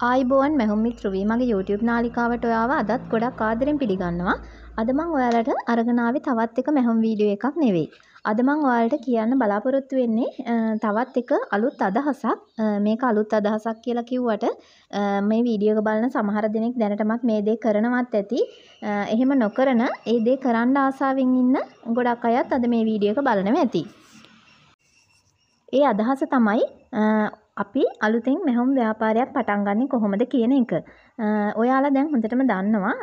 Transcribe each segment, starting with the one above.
ආයිබෝවන් මැහුම් මිත්‍රවී මගේ YouTube නාලිකාවට ඔයාව අදත් ගොඩක් ආදරෙන් පිළිගන්නවා. අද මම ඔයාලට අරගෙන ආවේ තවත් එක මැහුම් වීඩියෝ එකක් නෙවෙයි. අද මම ඔයාලට කියන්න බලාපොරොත්තු වෙන්නේ තවත් එක අලුත් අදහසක්. මේක අලුත් අදහසක් කියලා කිව්වට මේ වීඩියෝ එක බලන සමහර දෙනෙක් දැනටමත් මේ දේ කරනවත් ඇති. එහෙම නොකරන ඒ දේ කරන්න ආසාවෙන් ඉන්න ගොඩක් අයත් අද මේ වීඩියෝ එක බලනවා ඇති. ඒ අදහස තමයි අපි අලුතෙන් මැහුම් ව්‍යාපාරයක් පටන් ගන්නේ කොහොමද කියන එක. ඔයාලා දැන් හොඳටම දන්නවා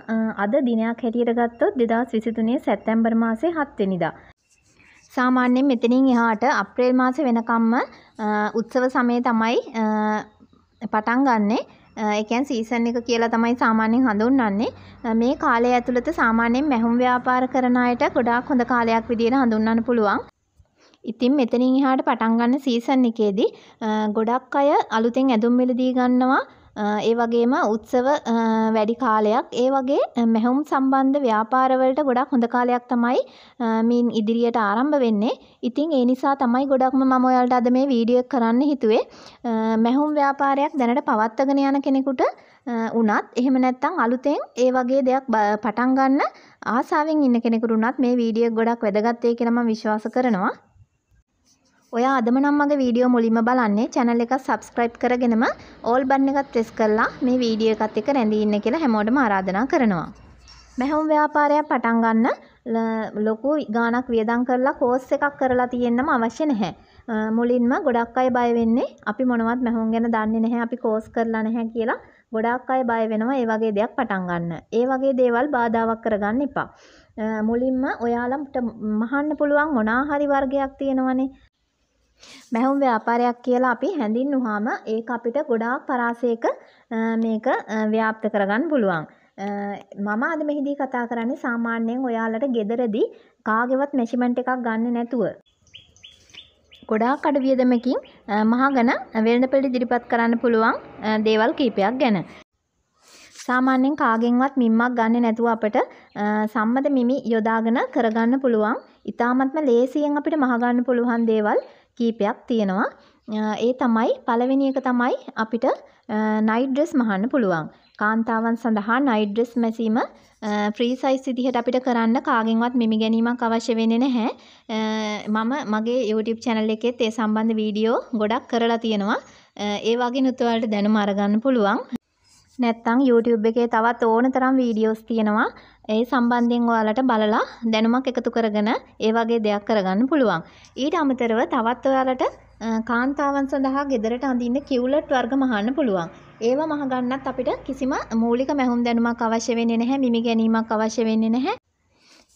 අද දිනයක් හැටියට ගත්තොත් 2023 සැප්තැම්බර් මාසේ 7 වෙනිදා. සාමාන්‍යයෙන් මෙතනින් එහාට අප්‍රේල් මාසේ වෙනකම්ම උත්සව සමය තමයි පටන් ගන්නෙ. ඒ කියන්නේ සීසන් එක කියලා තමයි සාමාන්‍යයෙන් හඳුන්වන්නේ. මේ කාලය ඇතුළත සාමාන්‍යයෙන් මැහුම් ව්‍යාපාර කරන අයට ගොඩාක් හොඳ කාලයක් විදියට හඳුන්වන්න පුළුවන්. ඉතින් මෙතනින් එහාට පටන් ගන්න සීසන් එකේදී ගොඩක් අය අලුතෙන් ඇඳුම් මිලදී ගන්නවා. ඒ වගේම උත්සව වැඩි කාලයක් ඒ වගේ මැහුම් සම්බන්ධ ව්‍යාපාරවලට ගොඩක් හොඳ කාලයක් තමයි මින් ඉදිරියට ආරම්භ වෙන්නේ. ඉතින් ඒ නිසා තමයි ගොඩක්ම මම ඔයාලට අද මේ වීඩියෝ එක කරන්න හිතුවේ. මැහුම් ව්‍යාපාරයක් දැනට පවත්වාගෙන යන කෙනෙකුට උනත් එහෙම නැත්නම් අලුතෙන් ඒ වගේ දෙයක් පටන් ගන්න ආසාවෙන් ඉන්න කෙනෙකුට උනත් මේ වීඩියෝ එක ගොඩක් වැදගත් වෙයි කියලා මම විශ්වාස කරනවා. ඔයා අදම නම් මගේ වීඩියෝ මුලින්ම බලන්නේ channel එක subscribe කරගෙනම all button එකත් press කරලා මේ වීඩියෝ එකත් එක්ක රැඳී ඉන්න කියලා හැමෝටම ආරාධනා කරනවා. මැහුම් ව්‍යාපාරයක් පටන් ගන්න ලොකු ගාණක් වියදම් කරලා course එකක් කරලා තියෙන්නම අවශ්‍ය නැහැ. මුලින්ම ගොඩක් අය බය වෙන්නේ අපි මොනවත් මැහුම් ගැන දන්නේ නැහැ අපි course කරලා නැහැ කියලා ගොඩක් අය බය වෙනවා ඒ වගේ දෙයක් පටන් ගන්න. ඒ වගේ දේවල් බාධාවක් කරගන්න එපා. මුලින්ම ඔයාලට මහන්න පුළුවන් මොනවා හරි වර්ගයක් තියෙනවනේ. මැහුම් ව්‍යාපාරයක් කියලා අපි හැඳින්වුවාම ඒක අපිට ගොඩාක් පරාසයක මේක ව්‍යාප්ත කරගන්න පුළුවන්. මම අද මෙහිදී කතා කරන්නේ සාමාන්‍යයෙන් ඔයාලට ගෙදරදී කාගේවත් මෙෂර්මන්ට් එකක් ගන්න නැතුව ගොඩාක් අඩු වියදමකින් මහගෙන වෙළඳපොළ ඉදිරිපත් කරන්න පුළුවන් දේවල් කීපයක් ගැන. සාමාන්‍යයෙන් කාගෙන්වත් මිම්මක් ගන්න නැතුව අපිට සම්මත මිමි යොදාගෙන කරගන්න පුළුවන්. ඉතාමත්ම ලේසියෙන් අපිට මහ ගන්න පුළුවන් දේවල් කීපයක් තියෙනවා. ඒ තමයි පළවෙනි එක තමයි අපිට නයිට් ඩ්‍රෙස් මහන්න පුළුවන්. කාන්තාවන් සඳහා නයිට් ඩ්‍රෙස් මැසීම ෆ්‍රී සයිස් විදිහට අපිට කරන්න කාගෙන්වත් මිමි ගැනීමක් අවශ්‍ය වෙන්නේ නැහැ. මම මගේ YouTube channel එකෙත් ඒ සම්බන්ධ වීඩියෝ ගොඩක් කරලා තියෙනවා. ඒ වගේ නුත් වලට දැනුම අරගන්න පුළුවන්. නැත්තම් YouTube එකේ තවත් ඕන තරම් වීඩියෝස් තියෙනවා. ඒ සම්බන්ධයෙන් ඔයාලට බලලා දැනුමක් එකතු කරගෙන ඒ වගේ දෙයක් කරගන්න පුළුවන්. ඊට අමතරව තවත් ඔයාලට කාන්තාවන් සඳහා ගෙදරට අඳින්න කිව්ලට් වර්ග මහන්න පුළුවන්. ඒවා මහ ගන්නත් අපිට කිසිම මූලික මැහුම් දැනුමක් අවශ්‍ය වෙන්නේ නැහැ. මිමි ගැනීමක් අවශ්‍ය වෙන්නේ නැහැ.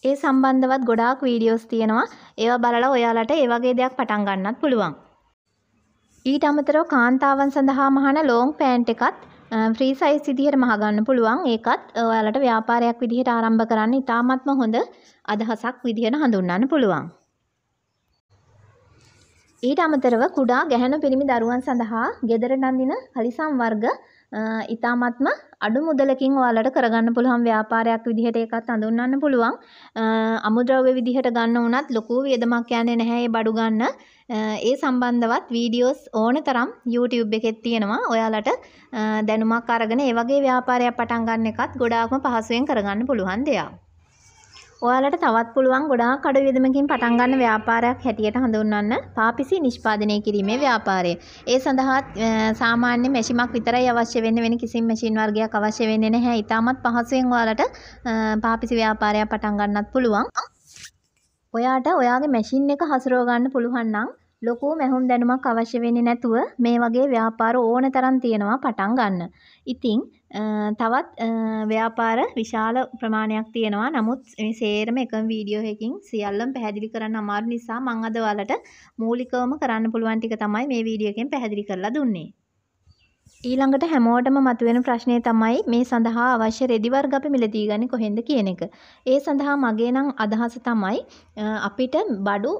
ඒ සම්බන්ධවත් ගොඩාක් වීඩියෝස් තියෙනවා. ඒවා බලලා ඔයාලට ඒ වගේ දෙයක් පටන් ගන්නත් පුළුවන්. ඊට අමතරව කාන්තාවන් සඳහා මහන ලොං පෑන්ට් එකත් ෆ්‍රී සයිස් විදිහට මහ ගන්න පුළුවන්. ඒකත් ඔයාලට ව්‍යාපාරයක් විදිහට ආරම්භ කරන්න ඉතාමත්ම හොඳ අදහසක් විදිහට හඳුන්වන්න පුළුවන්. ඊට අමතරව කුඩා ගැහැණු පිරිමි දරුවන් සඳහා ගෙදරට අඳින කලිසම් වර්ග ඉතාමත්ම අඩු මුදලකින් ඔයාලට කරගන්න පුළුවන් ව්‍යාපාරයක් විදිහට ඒකත් හඳුන්වන්න පුළුවන්. අමුද්‍රව්‍ය විදිහට ගන්න උනත් ලොකු වියදමක් යන්නේ නැහැ ඒ බඩු ගන්න. ඒ සම්බන්ධවත් වීඩියෝස් ඕන තරම් YouTube එකෙත් තියෙනවා. ඔයාලට දැනුමක් අරගෙන ඒ වගේ ව්‍යාපාරයක් පටන් ගන්න එකත් ගොඩාක්ම පහසුවෙන් කරගන්න පුළුවන් දෙයක්. ඔයාලට තවත් පුළුවන් ගොඩාක් අඩු වියදමකින් පටන් ගන්න ව්‍යාපාරයක් හැටියට හඳුන්වන්න පාපිසි නිෂ්පාදනය කිරීමේ ව්‍යාපාරය. ඒ සඳහා සාමාන්‍ය මැෂිමක් විතරයි අවශ්‍ය වෙන්නේ වෙන කිසිම මැෂින් වර්ගයක් අවශ්‍ය වෙන්නේ නැහැ. ඉතාමත් පහසුවෙන් ඔයාලට පාපිසි ව්‍යාපාරයක් පටන් ගන්නත් පුළුවන්. ඔයාට ඔයාගේ මැෂින් එක හසුරව ගන්න පුළුවන් නම් ලොකු මැහුම් දැනුමක් අවශ්‍ය වෙන්නේ නැතුව මේ වගේ ව්‍යාපාර ඕන තරම් තියෙනවා පටන් ගන්න. ඉතින් තවත් ව්‍යාපාර විශාල ප්‍රමාණයක් තියෙනවා. නමුත් මේ සේරම එකම වීඩියෝ එකකින් සියල්ලම පැහැදිලි කරන්න අමාරු නිසා මම අද ඔයාලට මූලිකවම කරන්න පුළුවන් ටික තමයි මේ වීඩියෝ එකෙන් පැහැදිලි කරලා දුන්නේ. ඊළඟට හැමෝටම මතුවෙන ප්‍රශ්නේ තමයි මේ සඳහා අවශ්‍ය රෙදි වර්ග අපි මිලදී ගන්නේ කොහෙන්ද කියන එක. ඒ සඳහා මගේ නම් අදහස තමයි අපිට බඩු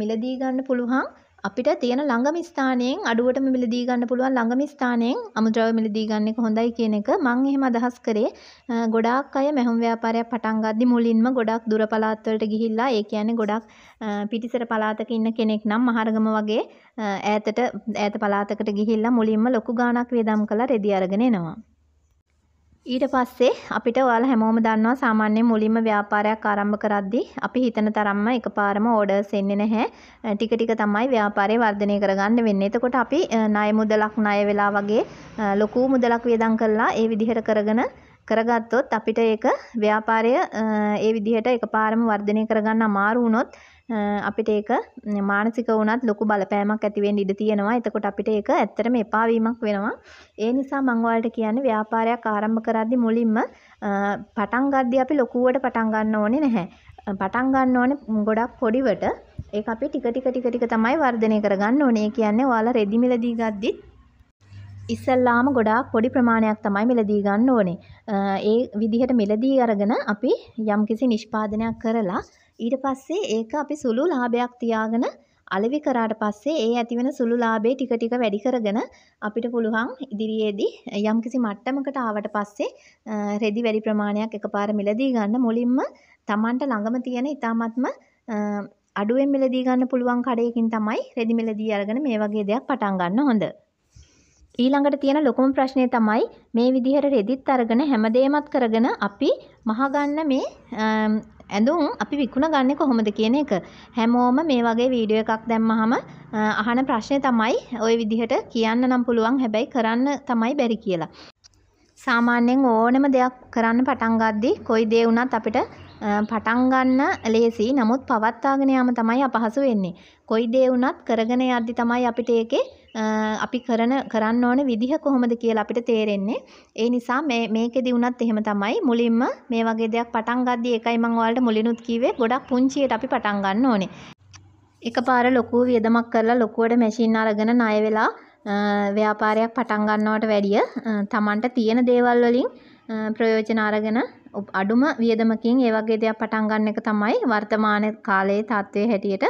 මිලදී ගන්න පුළුවන් අපිට තියෙන ළඟම ස්ථානයෙන් අඩුවටම මිලදී ගන්න පුළුවන් ළඟම ස්ථානයෙන් අමුද්‍රව්‍ය මිලදී ගන්න එක හොඳයි කියන එක මම එහෙම අදහස් කරේ. ගොඩාක් අය මැහුම් ව්‍යාපාරයක් පටන් ගද්දි මුලින්ම ගොඩක් දුර පළාත් වලට ගිහිල්ලා ඒ කියන්නේ ගොඩක් පිටිසර පළාතක ඉන්න කෙනෙක් නම් මහරගම වගේ ඈත පළාතකට ගිහිල්ලා මුලින්ම ලොකු ගාණක් වියදම් කරලා රෙදි අරගෙන එනවා. ඊට පස්සේ අපිට ඔයාලා හැමෝම දන්නවා සාමාන්‍යයෙන් මුලින්ම ව්‍යාපාරයක් ආරම්භ කරද්දී අපි හිතන තරම්ම එකපාරම ඕඩර්ස් එන්නේ නැහැ. ටික ටික තමයි ව්‍යාපාරය වර්ධනය කරගන්න වෙන්නේ. එතකොට අපි ණය මුදලක් ණය වෙලා වගේ ලොකු මුදලක් වියදම් කරලා ඒ විදිහට කරගත්තොත් අපිට ඒක ව්‍යාපාරය ඒ විදිහට එකපාරම වර්ධනය කරගන්න අමාරු වුණොත් අපිට ඒක මානසික වුණත් ලොකු බලපෑමක් ඇති වෙන්න ඉඩ තියෙනවා. එතකොට අපිට ඒක ඇත්තටම එපා වීමක් වෙනවා. ඒ නිසා මම ඔයාලට කියන්නේ ව්‍යාපාරයක් ආරම්භ කරද්දී මුලින්ම පටන් ගද්දී අපි ලොකුවට පටන් ගන්න ඕනේ නැහැ. පටන් ගන්න ඕනේ ගොඩක් පොඩිවට. ඒක අපි ටික තමයි වර්ධනය කරගන්න ඕනේ. ඒ කියන්නේ ඔයාලා රෙදි මිලදී ගද්දිත් ඉස්සල්ලාම ගොඩාක් පොඩි ප්‍රමාණයක් තමයි මිලදී ගන්න ඕනේ. ඒ විදිහට මිලදී අරගෙන අපි යම්කිසි නිෂ්පාදනයක් කරලා ඊට පස්සේ ඒක අපි සුළු ලාභයක් තියාගෙන අලෙවි කරාට පස්සේ ඒ ඇතිවෙන සුළු ලාභේ ටික වැඩි කරගෙන අපිට පුළුවන් ඉදිරියේදී යම්කිසි මට්ටමකට ආවට පස්සේ රෙදි වැඩි ප්‍රමාණයක් එකපාර මිලදී ගන්න මුලින්ම Tamanට ළඟම තියෙන ඊටාත්ම අඩුවෙන් මිලදී ගන්න පුළුවන් කඩයකින් තමයි රෙදි මිලදී අරගෙන මේ වගේ දෙයක් පටන් ගන්න හොඳ. ඊළඟට තියෙන ලොකුම ප්‍රශ්නේ තමයි මේ විදිහට රෙදිත් අරගෙන හැමදේමත් කරගෙන අපි මහගන්න මේ ඇඳුම් අපි විකුණ ගන්නේ කොහොමද කියන එක. හැමෝම මේ වගේ වීඩියෝ එකක් දැම්මහම අහන ප්‍රශ්නේ තමයි ওই විදිහට කියන්න නම් පුළුවන් හැබැයි කරන්න තමයි බැරි කියලා. සාමාන්‍යයෙන් ඕනම දෙයක් කරන්න පටන් ගද්දී කොයි දේ වුණත් අපිට පටන් ගන්න ලේසි. නමුත් පවත්වාගෙන යාම තමයි අපහසු වෙන්නේ. කොයි දේ වුණත් කරගෙන යද්දි තමයි අපිට ඒකේ අපි කරන්න ඕන විදිහ කොහොමද කියලා අපිට තේරෙන්නේ. ඒ නිසා මේකෙදි වුණත් එහෙම තමයි. මුලින්ම මේ වගේ දෙයක් පටන් ගද්දි ඒකයි මම ඔයාලට මුලිනුත් කිව්වේ ගොඩක් පුංචියට අපි පටන් ගන්න ඕනේ. එකපාර ලොකු වියදමක් කරලා ලොකුවට මැෂින් අරගෙන ණය වෙලා ව්‍යාපාරයක් පටන් ගන්නවට වැඩිය Tamanට තියෙන දේවල් වලින් ප්‍රයෝජන අරගෙන අඩුම වියදමකින් ඒ වගේ දෙයක් පටන් ගන්න එක තමයි වර්තමාන කාලයේ තත්ත්වයේ හැටියට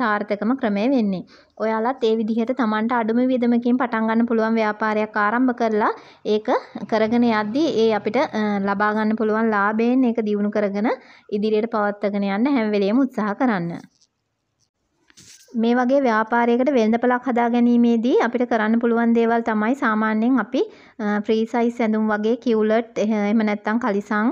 සාර්ථකම ක්‍රමය වෙන්නේ. ඔයාලත් ඒ විදිහට Tamanට අඩුම වියදමකින් පටන් ගන්න පුළුවන් ව්‍යාපාරයක් ආරම්භ කරලා ඒක කරගෙන යද්දී ඒ අපිට ලබා ගන්න පුළුවන් ලාභයෙන් ඒක දියුණු කරගෙන ඉදිරියට පවත්වාගෙන යන්න හැම වෙලෙම උත්සාහ කරන්න. මේ වගේ ව්‍යාපාරයකට වෙළඳපළක් හදා ගැනීමේදී අපිට කරන්න පුළුවන් දේවල් තමයි සාමාන්‍යයෙන් අපි ෆ්‍රී සයිස් ඇඳුම් වගේ කිව්ලට් එහෙම නැත්නම් කලිසම්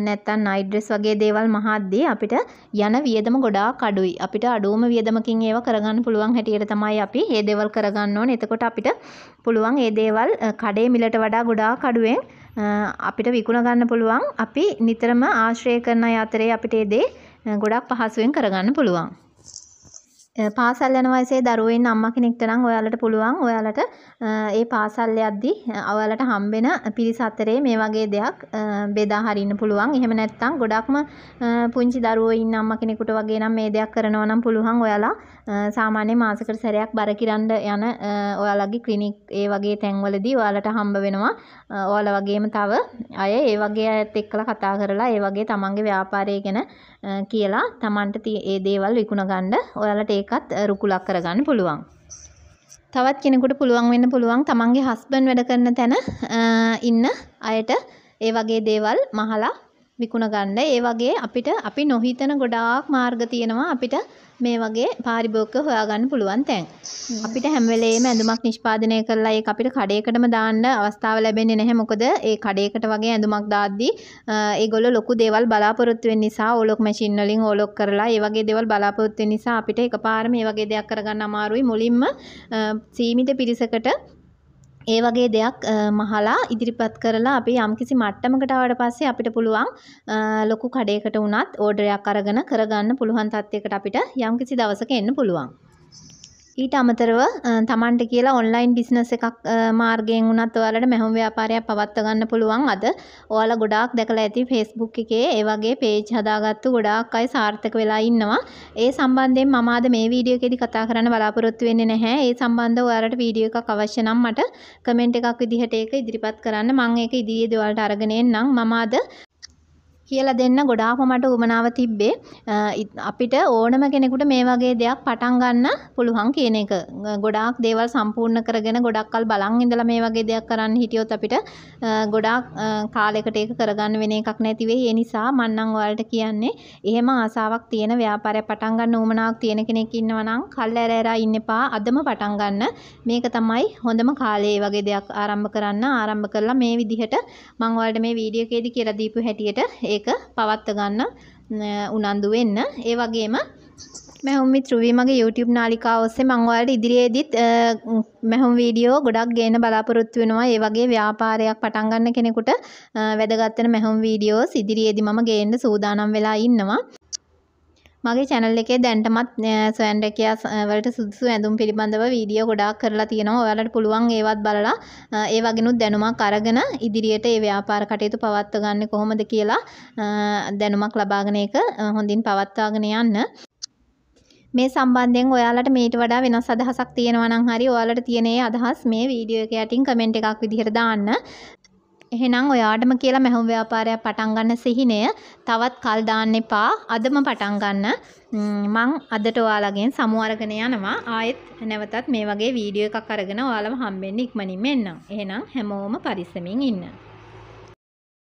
නැත්නම් නයිට් ඩ්‍රෙස් වගේ දේවල් මහද්දී අපිට යන වියදම ගොඩාක් අඩුයි. අපිට අඩුවම වියදමකින් ඒව කරගන්න පුළුවන් හැටියට තමයි අපි මේ දේවල් කරගන්න ඕනේ. එතකොට අපිට පුළුවන් මේ දේවල් කඩේ මිලට වඩා ගොඩාක් අඩුවෙන් අපිට විකුණ ගන්න පුළුවන්. අපි නිතරම ආශ්‍රය කරන අතරේ අපිට මේ දේ ගොඩක් පහසුවෙන් කරගන්න පුළුවන්. පාසල් යන වයසේ දරුවෝ ඉන්න අම්මා කෙනෙක්ට නම් ඔයාලට පුළුවන් ඔයාලට ඒ පාසල් යද්දී ඔයාලට හම්බෙන පිරිස අතරේ මේ වගේ දෙයක් බෙදා හරින්න පුළුවන්. එහෙම නැත්නම් ගොඩක්ම පුංචි දරුවෝ ඉන්න අම්මා කෙනෙකුට වගේ නම් මේ දෙයක් කරනවා නම් පුළුවන් ඔයාලා සාමාන්‍ය මාසෙකට සැරයක් බර කිරන්න යන ඔයාලගේ ක්ලිනික් ඒ වගේ තැන්වලදී ඔයාලට හම්බ වෙනවා. ඔයාලා වගේම තව අය ඒ වගේ අයත් එක්කලා කතා කරලා ඒ වගේ තමන්ගේ ව්‍යාපාරය ගැන කියලා තමන්ට ඒ දේවල් විකුණ ගන්න ඔයාලට ඒකත් රුකුලක් කරගන්න පුළුවන්. තවත් කෙනෙකුට පුළුවන් වෙන්න පුළුවන් තමන්ගේ හස්බන්ඩ් වැඩ කරන තැන ඉන්න අයට ඒ වගේ දේවල් මහලා විකුණ ගන්න. ඒ වගේ අපි නොහිතන ගොඩාක් මාර්ග තියෙනවා අපිට මේ වගේ පාරිභෝගික හොයාගන්න පුළුවන් තැන්. අපිට හැම වෙලේම ඇඳුමක් නිෂ්පාදනය කරලා ඒක අපිට කඩේකටම දාන්න අවස්ථාව ලැබෙන්නේ නැහැ. මොකද ඒ කඩේකට වගේ ඇඳුමක් දාද්දී ඒගොල්ලෝ ලොකු දේවල් බලාපොරොත්තු වෙන නිසා ඕලොක් මැෂින් වලින් ඕලොක් කරලා ඒ වගේ දේවල් බලාපොරොත්තු වෙන නිසා අපිට එකපාර මේ වගේ දෙයක් කරගන්න අමාරුයි. මුලින්ම සීමිත පිරිසකට ඒ වගේ දෙයක් මහලා ඉදිරිපත් කරලා අපි යම්කිසි මට්ටමකට ආවට පස්සේ අපිට පුළුවන් ලොකු කඩේකට වුණත් ඕඩරයක් අරගෙන කරගන්න පුළුවන් තත්යකට අපිට යම්කිසි දවසක එන්න පුළුවන්. ඊට අමතරව තමන්ට කියලා ඔන්ලයින් බිස්නස් එකක් මාර්ගයෙන් වුණත් ඔයාලට මැහුම් ව්‍යාපාරයක් පවත්වා ගන්න පුළුවන්. අද ඔයාලා ගොඩාක් දැකලා ඇති Facebook එකේ ඒ වගේ පේජ් හදාගත්තු ගොඩාක් අය සාර්ථක වෙලා ඉන්නවා. ඒ සම්බන්ධයෙන් මම අද මේ වීඩියෝ එකේදී කතා කරන්න බලාපොරොත්තු වෙන්නේ නැහැ. ඒ සම්බන්ධව ඔයාලට වීඩියෝ එකක් අවශ්‍ය නම් මට කමෙන්ට් එකක් විදිහට ඒක ඉදිරිපත් කරන්න. මම ඒක ඉදිරියේදී ඔයාලට අරගෙන එන්නම්. මම අද කියලා දෙන්න ගොඩාක්ම මට උවමනාව තිබ්බේ. අපිට ඕනම කෙනෙකුට මේ වගේ දෙයක් පටන් ගන්න පුළුවන් කියන එක. ගොඩාක් දේවල් සම්පූර්ණ කරගෙන ගොඩක් කල් බලන් ඉඳලා මේ වගේ දෙයක් කරන්න හිටියොත් අපිට ගොඩාක් කාලයකට ඒක කරගන්න වෙන එකක් නැති වෙයි. ඒ නිසා මම නම් ඔයාලට කියන්නේ එහෙම ආසාවක් තියෙන ව්‍යාපාරයක් පටන් ගන්න උවමනාවක් තියෙන කෙනෙක් ඉන්නවා නම් කල් ඇර ඉන්න එපා. අදම පටන් ගන්න. මේක තමයි හොඳම කාලේ වගේ දෙයක් ආරම්භ කරන්න. ආරම්භ කරලා මේ විදිහට මම ඔයාලට මේ වීඩියෝ එකේදී කියලා දීපු හැටියට ඒක පවත්ව ගන්න උනන්දු වෙන්න. ඒ වගේම මහුම් මිත්‍රුවී මගේ YouTube නාලිකාව ඔස්සේ මම ඔයාලට ඉදිරියේදීත් මහුම් වීඩියෝ ගොඩක් ගේන්න බලාපොරොත්තු වෙනවා. ඒ වගේ ව්‍යාපාරයක් පටන් ගන්න කෙනෙකුට වැදගත් වෙන මහුම් වීඩියෝස් ඉදිරියේදී මම ගේන්න සූදානම් වෙලා ඉන්නවා. මගේ channel එකේ දැන්ටමත් ස්වයං රැකියා වලට සුදුසු ඇඳුම් පිළිබඳව වීඩියෝ ගොඩාක් කරලා තියෙනවා. ඔයාලට පුළුවන් ඒවත් බලලා ඒ වගේනුත් දැනුමක් අරගෙන ඉදිරියට ඒ ව්‍යාපාර කටයුතු පවත්වා ගන්න කොහොමද කියලා දැනුමක් ලබාගෙන ඒක හොඳින් පවත්වාගෙන යන්න. මේ සම්බන්ධයෙන් ඔයාලට මේට වඩා වෙනස් අදහසක් තියෙනවා නම් හරි ඔයාලට තියෙන ඒ අදහස් මේ වීඩියෝ එක යටින් කමෙන්ට් එකක් විදිහට දාන්න. එහෙනම් ඔයාටම කියලා මහුම් ව්‍යාපාරයක් පටන් ගන්න සිහිනය තවත් කල් දාන්න එපා. අදම පටන් ගන්න. මං අදට ඔයාලගෙන් සමු අරගෙන යනවා. ආයෙත් නැවතත් මේ වගේ වීඩියෝ එකක් අරගෙන ඔයාලව හම්බෙන්න ඉක්මනින්ම එන්නම්. එහෙනම් හැමෝම පරිස්සමින් ඉන්න.